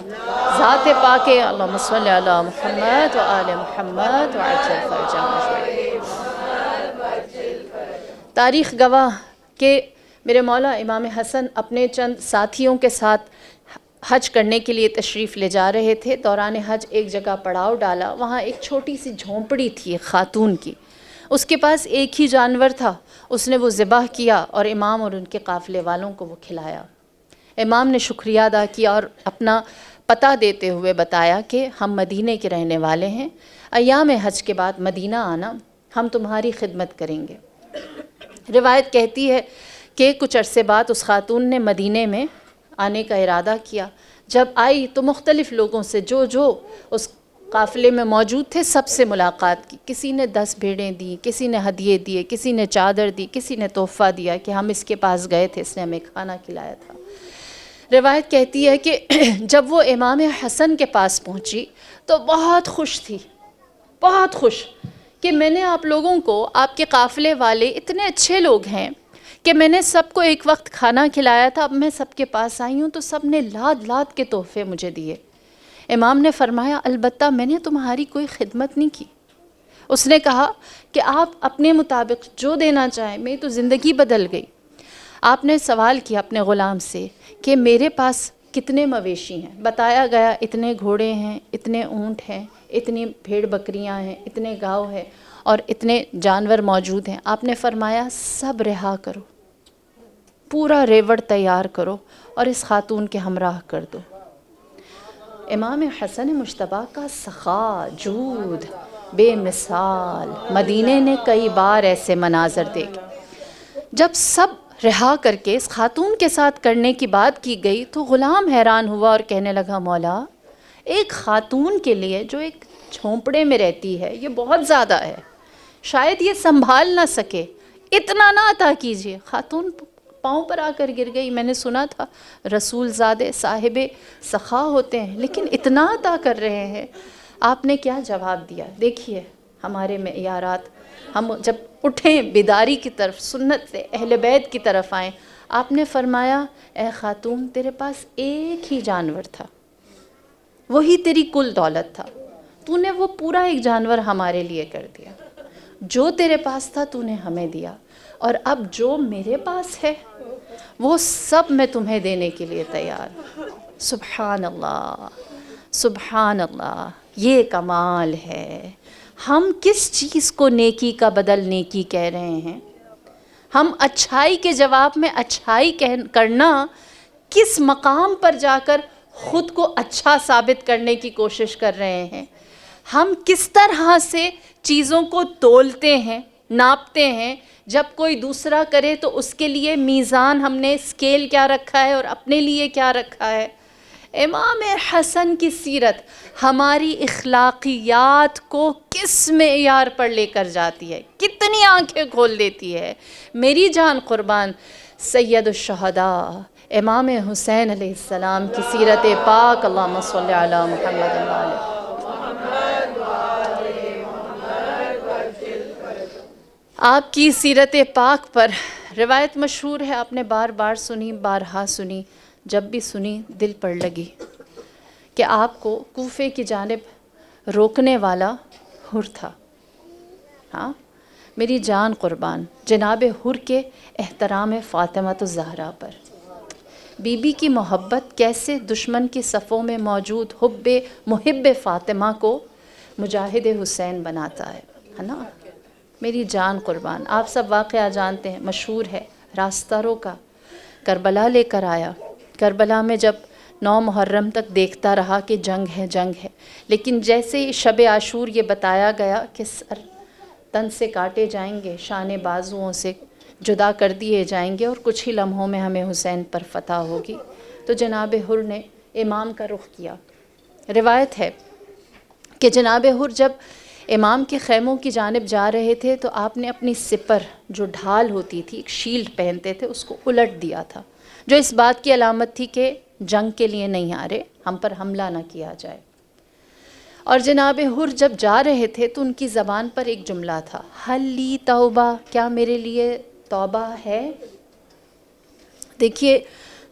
ذات پاک اللہم صلی علی محمد و آل محمد وعجل فرجہم اجمعین۔ تاریخ گواہ کہ میرے مولا امام حسن اپنے چند ساتھیوں کے ساتھ حج کرنے کے لیے تشریف لے جا رہے تھے۔ دوران حج ایک جگہ پڑاؤ ڈالا، وہاں ایک چھوٹی سی جھونپڑی تھی ایک خاتون کی، اس کے پاس ایک ہی جانور تھا، اس نے وہ ذبح کیا اور امام اور ان کے قافلے والوں کو وہ کھلایا۔ امام نے شکریہ ادا کیا اور اپنا پتہ دیتے ہوئے بتایا کہ ہم مدینے کے رہنے والے ہیں، ایام حج کے بعد مدینہ آنا، ہم تمہاری خدمت کریں گے۔ روایت کہتی ہے کہ کچھ عرصے بعد اس خاتون نے مدینے میں آنے کا ارادہ کیا۔ جب آئی تو مختلف لوگوں سے جو اس قافلے میں موجود تھے سب سے ملاقات کی، کسی نے 10 بھیڑیں دی، کسی نے ہدیے دیے، کسی نے چادر دی، کسی نے تحفہ دیا کہ ہم اس کے پاس گئے تھے، اس نے ہمیں کھانا کھلایا تھا۔ روایت کہتی ہے کہ جب وہ امام حسن کے پاس پہنچی تو بہت خوش تھی، بہت خوش کہ میں نے آپ لوگوں کو، آپ کے قافلے والے اتنے اچھے لوگ ہیں کہ میں نے سب کو ایک وقت کھانا کھلایا تھا، اب میں سب کے پاس آئی ہوں تو سب نے لاد لاد کے تحفے مجھے دیے۔ امام نے فرمایا البتہ میں نے تمہاری کوئی خدمت نہیں کی۔ اس نے کہا کہ آپ اپنے مطابق جو دینا چاہیں، میری تو زندگی بدل گئی۔ آپ نے سوال کیا اپنے غلام سے کہ میرے پاس کتنے مویشی ہیں؟ بتایا گیا اتنے گھوڑے ہیں، اتنے اونٹ ہیں، اتنی بھیڑ بکریاں ہیں، اتنے گاؤ ہیں اور اتنے جانور موجود ہیں۔ آپ نے فرمایا سب رہا کرو، پورا ریوڑ تیار کرو اور اس خاتون کے ہمراہ کر دو۔ امام حسن مجتبیٰ کا سخا، جود بے مثال، مدینے نے کئی بار ایسے مناظر دیکھے۔ جب سب رہا کر کے اس خاتون کے ساتھ کرنے کی بات کی گئی تو غلام حیران ہوا اور کہنے لگا مولا، ایک خاتون کے لیے جو ایک جھونپڑے میں رہتی ہے یہ بہت زیادہ ہے، شاید یہ سنبھال نہ سکے، اتنا نہ عطا کیجیے۔ خاتون پاؤں پر آ کر گر گئی۔ میں نے سنا تھا رسول زادے صاحب سخا ہوتے ہیں لیکن اتنا عطا کر رہے ہیں۔ آپ نے کیا جواب دیا؟ دیکھیے ہمارے معیارات، ہم جب اٹھیں بیداری کی طرف، سنت سے اہل بیت کی طرف آئیں، آپ نے فرمایا اے خاتون تیرے پاس ایک ہی جانور تھا، وہی تیری کل دولت تھا، تو نے وہ پورا ایک جانور ہمارے لیے کر دیا، جو تیرے پاس تھا تو نے ہمیں دیا، اور اب جو میرے پاس ہے وہ سب میں تمہیں دینے کے لیے تیار ہوں۔ سبحان اللہ، سبحان اللہ، یہ کمال ہے۔ ہم کس چیز کو نیکی کا بدل نیکی کہہ رہے ہیں؟ ہم اچھائی کے جواب میں اچھائی کرنا کس مقام پر جا کر خود کو اچھا ثابت کرنے کی کوشش کر رہے ہیں؟ ہم کس طرح سے چیزوں کو تولتے ہیں، ناپتے ہیں؟ جب کوئی دوسرا کرے تو اس کے لیے میزان ہم نے اسکیل کیا رکھا ہے اور اپنے لیے کیا رکھا ہے؟ امام حسن کی سیرت ہماری اخلاقیات کو کس معیار پر لے کر جاتی ہے، کتنی آنکھیں کھول دیتی ہے۔ میری جان قربان سید الشہداء امام حسین علیہ السلام کی سیرت پاک، اللہم صلی علی محمد و آلہ۔ آپ کی سیرت پاک پر روایت مشہور ہے، آپ نے بار بار سنی، بارہا سنی، جب بھی سنی دل پر لگی کہ آپ کو کوفے کی جانب روکنے والا حر تھا۔ ہاں میری جان قربان جناب حر کے احترام فاطمہ الزہرا پر، بی بی کی محبت کیسے دشمن کی صفوں میں موجود محب فاطمہ کو مجاہد حسین بناتا ہے نا۔ میری جان قربان آپ سب واقعہ جانتے ہیں، مشہور ہے، راستہ رو کا کربلا لے کر آیا۔ کربلا میں جب 9 محرم تک دیکھتا رہا کہ جنگ ہے جنگ ہے، لیکن جیسے ہی شب عاشور یہ بتایا گیا کہ سر تن سے کاٹے جائیں گے، شانے بازوؤں سے جدا کر دیے جائیں گے اور کچھ ہی لمحوں میں ہمیں حسین پر فتح ہوگی۔ تو جناب حر نے امام کا رخ کیا۔ روایت ہے کہ جناب حر جب امام کے خیموں کی جانب جا رہے تھے تو آپ نے اپنی سپر جو ڈھال ہوتی تھی، ایک شیلڈ پہنتے تھے، اس کو الٹ دیا تھا، جو اس بات کی علامت تھی کہ جنگ کے لیے نہیں آ رہے، ہم پر حملہ نہ کیا جائے۔ اور جناب حر جب جا رہے تھے تو ان کی زبان پر ایک جملہ تھا، حل لی توبہ، کیا میرے لیے توبہ ہے؟ دیکھیے،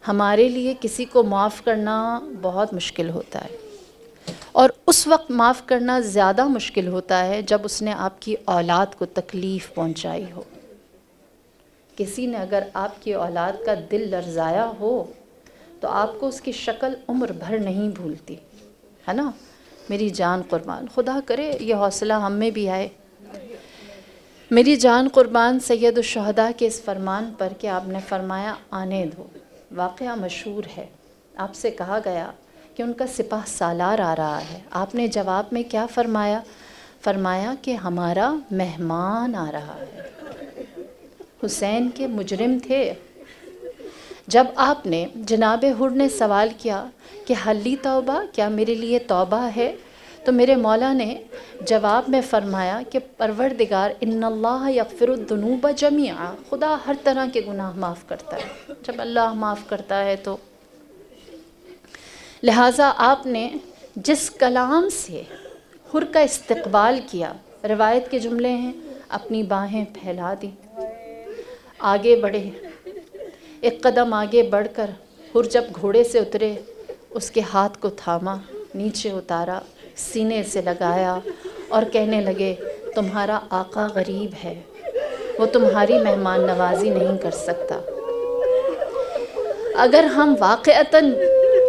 ہمارے لیے کسی کو معاف کرنا بہت مشکل ہوتا ہے، اور اس وقت معاف کرنا زیادہ مشکل ہوتا ہے جب اس نے آپ کی اولاد کو تکلیف پہنچائی ہو۔ کسی نے اگر آپ کی اولاد کا دل لرزایا ہو تو آپ کو اس کی شکل عمر بھر نہیں بھولتی، ہے نا؟ میری جان قربان، خدا کرے یہ حوصلہ ہم میں بھی آئے۔ میری جان قربان سید الشہداء کے اس فرمان پر کہ آپ نے فرمایا آنے دو۔ واقعہ مشہور ہے، آپ سے کہا گیا کہ ان کا سپاہ سالار آ رہا ہے، آپ نے جواب میں کیا فرمایا؟ فرمایا کہ ہمارا مہمان آ رہا ہے۔ حسین کے مجرم تھے۔ جب آپ نے جناب حر نے سوال کیا کہ حلی توبہ، کیا میرے لیے توبہ ہے، تو میرے مولا نے جواب میں فرمایا کہ پروردگار ان اللہ یغفر الذنوب جمیعا، خدا ہر طرح کے گناہ معاف کرتا ہے۔ جب اللہ معاف کرتا ہے تو لہٰذا آپ نے جس کلام سے حر کا استقبال کیا، روایت کے جملے ہیں، اپنی باہیں پھیلا دیں، آگے بڑھے، ایک قدم آگے بڑھ کر حر جب گھوڑے سے اترے، اس کے ہاتھ کو تھاما، نیچے اتارا، سینے سے لگایا اور کہنے لگے تمہارا آقا غریب ہے، وہ تمہاری مہمان نوازی نہیں کر سکتا۔ اگر ہم واقعتاً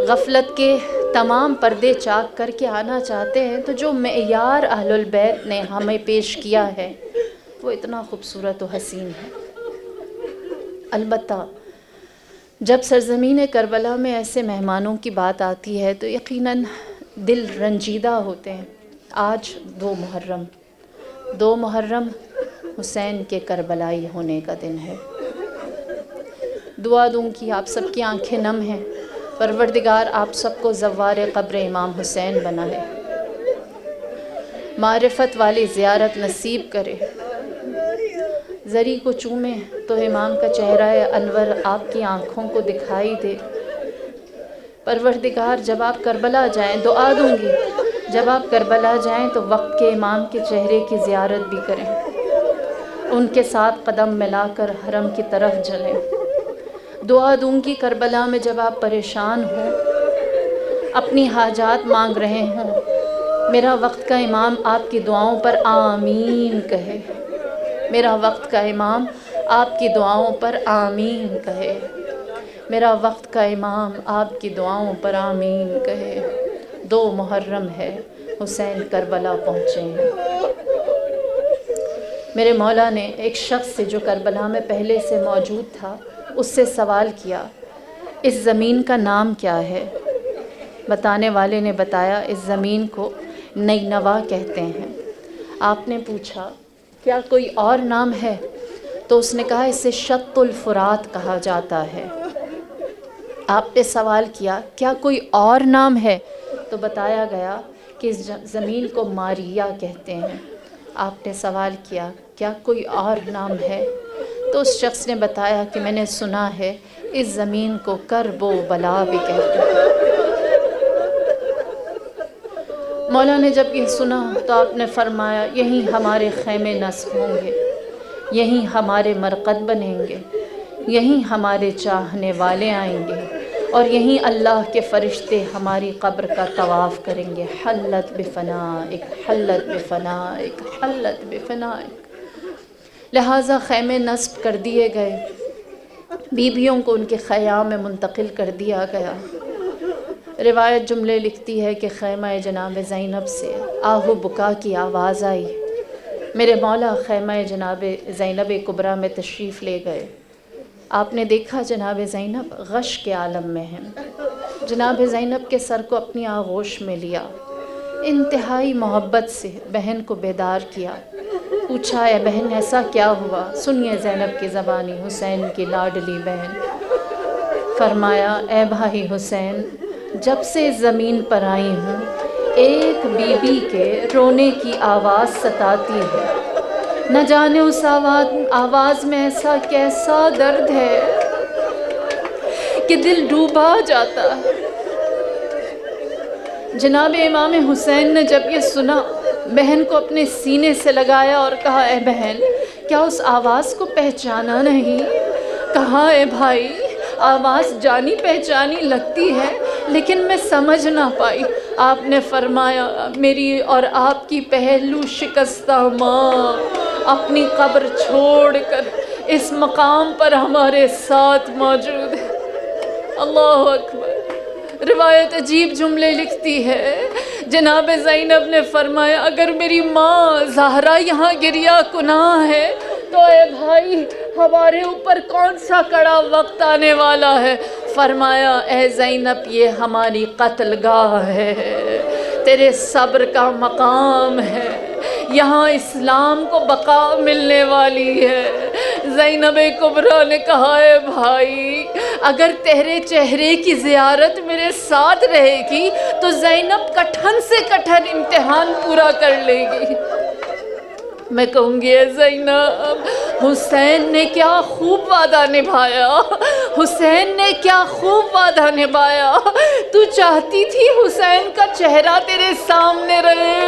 غفلت کے تمام پردے چاک کر کے آنا چاہتے ہیں تو جو معیار اہل البیت نے ہمیں پیش کیا ہے وہ اتنا خوبصورت و حسین ہے۔ البتہ جب سرزمین کربلا میں ایسے مہمانوں کی بات آتی ہے تو یقیناً دل رنجیدہ ہوتے ہیں۔ آج 2 محرم حسین کے کربلائی ہونے کا دن ہے۔ دعا دوں کہ آپ سب کی آنکھیں نم ہیں، پروردگار آپ سب کو زوار قبر امام حسین بنائے، معرفت والی زیارت نصیب کرے، زری کو چومیں تو امام کا چہرہ انور آپ کی آنکھوں کو دکھائی دے۔ پروردگار جب آپ کربلا جائیں، دعا دوں گی جب آپ کربلا جائیں تو وقت کے امام کے چہرے کی زیارت بھی کریں، ان کے ساتھ قدم ملا کر حرم کی طرف چلیں۔ دعا دوں گی کربلا میں جب آپ پریشان ہوں، اپنی حاجات مانگ رہے ہوں، میرا وقت کا امام آپ کی دعاؤں پر آمین کہے، میرا وقت کا امام آپ کی دعاؤں پر آمین کہے، میرا وقت کا امام آپ کی دعاؤں پر آمین کہے۔ 2 محرم ہے، حسین کربلا پہنچے ہیں۔ میرے مولا نے ایک شخص سے جو کربلا میں پہلے سے موجود تھا اس سے سوال کیا، اس زمین کا نام کیا ہے؟ بتانے والے نے بتایا اس زمین کو نینوا کہتے ہیں۔ آپ نے پوچھا کیا کوئی اور نام ہے؟ تو اس نے کہا اسے شط الفرات کہا جاتا ہے۔ آپ نے سوال کیا کیا کوئی اور نام ہے؟ تو بتایا گیا کہ اس زمین کو ماریا کہتے ہیں۔ آپ نے سوال کیا کیا کوئی اور نام ہے؟ تو اس شخص نے بتایا کہ میں نے سنا ہے اس زمین کو کرب و بلا بھی کہتے ہیں۔ مولا نے جب یہ سنا تو آپ نے فرمایا یہیں ہمارے خیمے نصب ہوں گے، یہیں ہمارے مرقد بنیں گے، یہیں ہمارے چاہنے والے آئیں گے، اور یہیں اللہ کے فرشتے ہماری قبر کا طواف کریں گے۔ حلت بفنائک، حلت بفنائک، حلت بفنائک۔ لہٰذا خیمے نصب کر دیے گئے، بیویوں کو ان کے خیام میں منتقل کر دیا گیا۔ روایت جملے لکھتی ہے کہ خیمہ جناب زینب سے آہو بکا کی آواز آئی۔ میرے مولا خیمہ جناب زینب کبریٰ میں تشریف لے گئے۔ آپ نے دیکھا جناب زینب غش کے عالم میں ہیں۔ جناب زینب کے سر کو اپنی آغوش میں لیا، انتہائی محبت سے بہن کو بیدار کیا، پوچھا اے بہن ایسا کیا ہوا؟ سنیے زینب کی زبانی، حسین کی لاڈلی بہن۔ فرمایا اے بھائی حسین، جب سے زمین پر آئی ہوں ایک بی بی کے رونے کی آواز ستاتی ہے، نہ جانے اس آواز میں ایسا کیسا درد ہے کہ دل ڈوبا جاتا ہے۔ جناب امام حسین نے جب یہ سنا، بہن کو اپنے سینے سے لگایا اور کہا اے بہن کیا اس آواز کو پہچانا نہیں؟ کہا اے بھائی آواز جانی پہچانی لگتی ہے لیکن میں سمجھ نہ پائی۔ آپ نے فرمایا میری اور آپ کی پہلو شکستہ ماں اپنی قبر چھوڑ کر اس مقام پر ہمارے ساتھ موجود ہے۔ اللہ اکبر۔ روایت عجیب جملے لکھتی ہے، جناب زینب نے فرمایا اگر میری ماں زہرا یہاں گریہ کناں ہے تو اے بھائی ہمارے اوپر کون سا کڑا وقت آنے والا ہے؟ فرمایا اے زینب یہ ہماری قتل گاہ ہے، تیرے صبر کا مقام ہے، یہاں اسلام کو بقا ملنے والی ہے۔ زینب کبریٰ نے کہا اے بھائی اگر تیرے چہرے کی زیارت میرے ساتھ رہے گی تو زینب کٹھن سے کٹھن امتحان پورا کر لے گی۔ میں کہوں گی اے زینب حسین نے کیا خوب وعدہ نبھایا، حسین نے کیا خوب وعدہ نبھایا۔ تو چاہتی تھی حسین کا چہرہ تیرے سامنے رہے،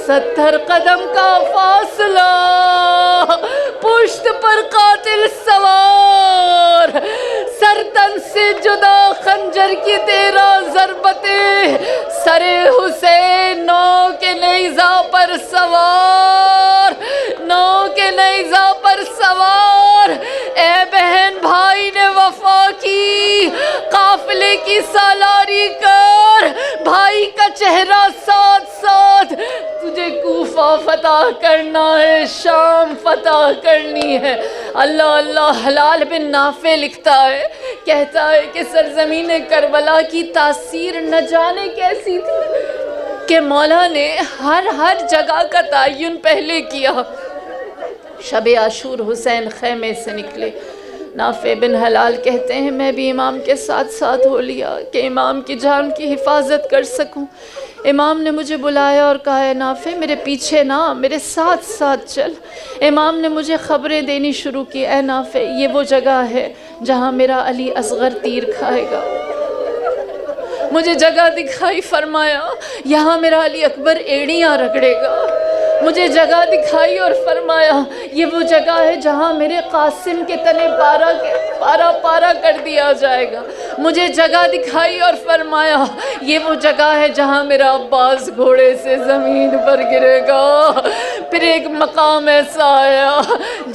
70 قدم کا فاصلہ، پشت پر قاتل سوار، سر تن سے جدا خنجر کی 13 ضربتیں، سر حسین نو کے نیزہ پر سوار، نو کے نیزہ پر سوار۔ اے بہن بھائی نے وفا کی، قافلے کی سالاری کر، بھائی کا چہرہ ساتھ ساتھ، تجھے کوفہ فتح کرنا ہے، شام فتح کرنی ہے۔ اللہ اللہ۔ حلال بن نافع لکھتا ہے، کہتا ہے کہ سرزمین کربلا کی تاثیر نہ جانے کیسی تھی کہ مولا نے ہر جگہ کا تعین پہلے کیا۔ شب عاشور حسین خیمے سے نکلے، نافع بن حلال کہتے ہیں میں بھی امام کے ساتھ ساتھ ہو لیا کہ امام کی جان کی حفاظت کر سکوں۔ امام نے مجھے بلایا اور کہا اے نافع میرے پیچھے نہ، میرے ساتھ ساتھ چل۔ امام نے مجھے خبریں دینی شروع کی، اے نافع یہ وہ جگہ ہے جہاں میرا علی اصغر تیر کھائے گا۔ مجھے جگہ دکھائی، فرمایا یہاں میرا علی اکبر ایڑیاں رگڑے گا۔ مجھے جگہ دکھائی اور فرمایا یہ وہ جگہ ہے جہاں میرے قاسم کے تنے پارا کر دیا جائے گا۔ مجھے جگہ دکھائی اور فرمایا یہ وہ جگہ ہے جہاں میرا عباس گھوڑے سے زمین پر گرے گا۔ پھر ایک مقام ایسا آیا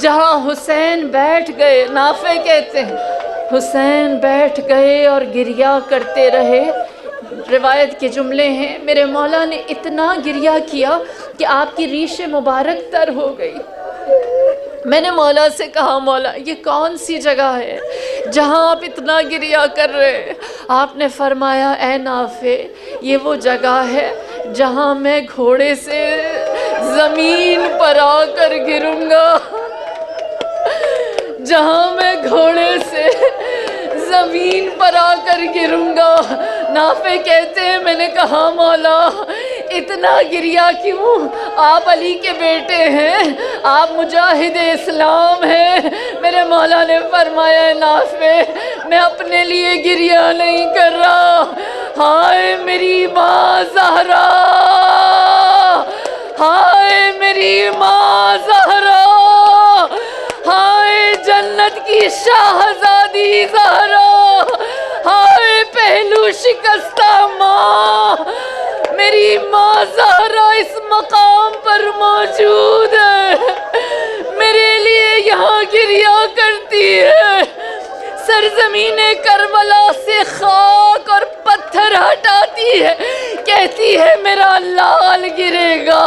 جہاں حسین بیٹھ گئے، نافع کہتے ہیں حسین بیٹھ گئے اور گریہ کرتے رہے۔ روایت کے جملے ہیں میرے مولا نے اتنا گریہ کیا کہ آپ کی ریش مبارک تر ہو گئی۔ میں نے مولا سے کہا مولا یہ کون سی جگہ ہے جہاں آپ اتنا گریہ کر رہے ہیں؟ آپ نے فرمایا اے نافع یہ وہ جگہ ہے جہاں میں گھوڑے سے زمین پر آ کر گروں گا، جہاں میں گھوڑے سے زمین پر آ کر گروں گا۔ نافع کہتے ہیں میں نے کہا مولا اتنا گریہ کیوں؟ آپ علی کے بیٹے ہیں، آپ مجاہد اسلام ہیں۔ میرے مولا نے فرمایا نافع میں اپنے لیے گریہ نہیں کر رہا، ہائے میری ماں زہرا، ہائے میری ماں زہرا، ہائے جنت کی شاہزادی زہرا، ہائے پہلو شکستہ ماں، میری ماں زہرا اس مقام پر موجود ہے، میرے لیے یہاں گریہ کرتی ہے، سرزمین کربلا سے خاک اور پتھر ہٹاتی ہے، کہتی ہے میرا لال گرے گا،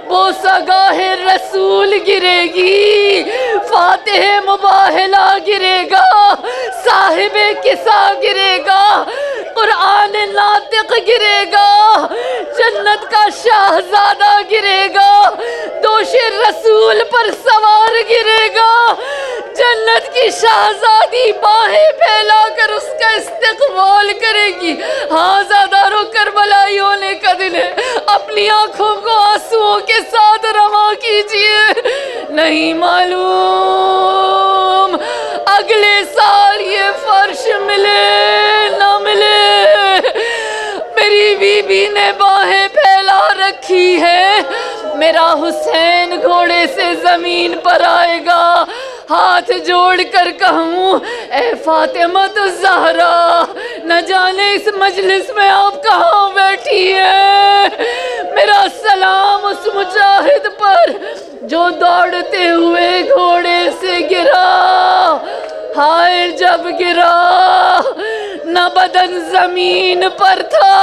بوسہ گاہ رسول گرے گی، فاتح مباہلہ گرے گا، صاحب کسا گرے گا، قرآن ناطق گرے گا، جنت کا شہزادہ گرے گا، دوش رسول پر سوار گرے گا، جنت کی شہزادی باہیں پھیلا کر اس کا استقبال کرے گی۔ ہاں زادارو کربلائی ہونے کا دن ہے، اپنی آنکھوں کو آنسوؤں کے ساتھ رواں کیجئے۔ نہیں معلوم اگلے سال یہ فرش ملے نہ ملے۔ میری بی بی نے باہیں پھیلا رکھی ہے، میرا حسین گھوڑے سے زمین پر آئے گا، ہاتھ جوڑ کر کہوں اے فاطمہ الزہرا، نہ جانے اس مجلس میں آپ کہاں بیٹھی ہے۔ میرا سلام اس مجاہد پر جو دوڑتے ہوئے گھوڑے سے گرا، ہائے جب گرا نہ بدن زمین پر تھا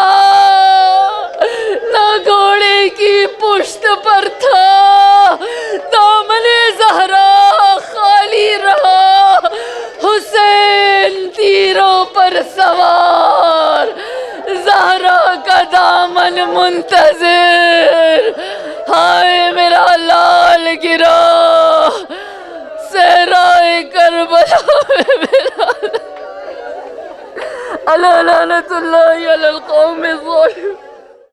نہ گھوڑے کی پشت پر تھا، دامن زہرا خالی رہا، حسین تیروں پر سوار، زہرا کا دامن منتظر۔ ہائے میرا لال گرا صحرائے کربلا میں، میرا اللہ لعنت اللہ علی القوم الظالمین۔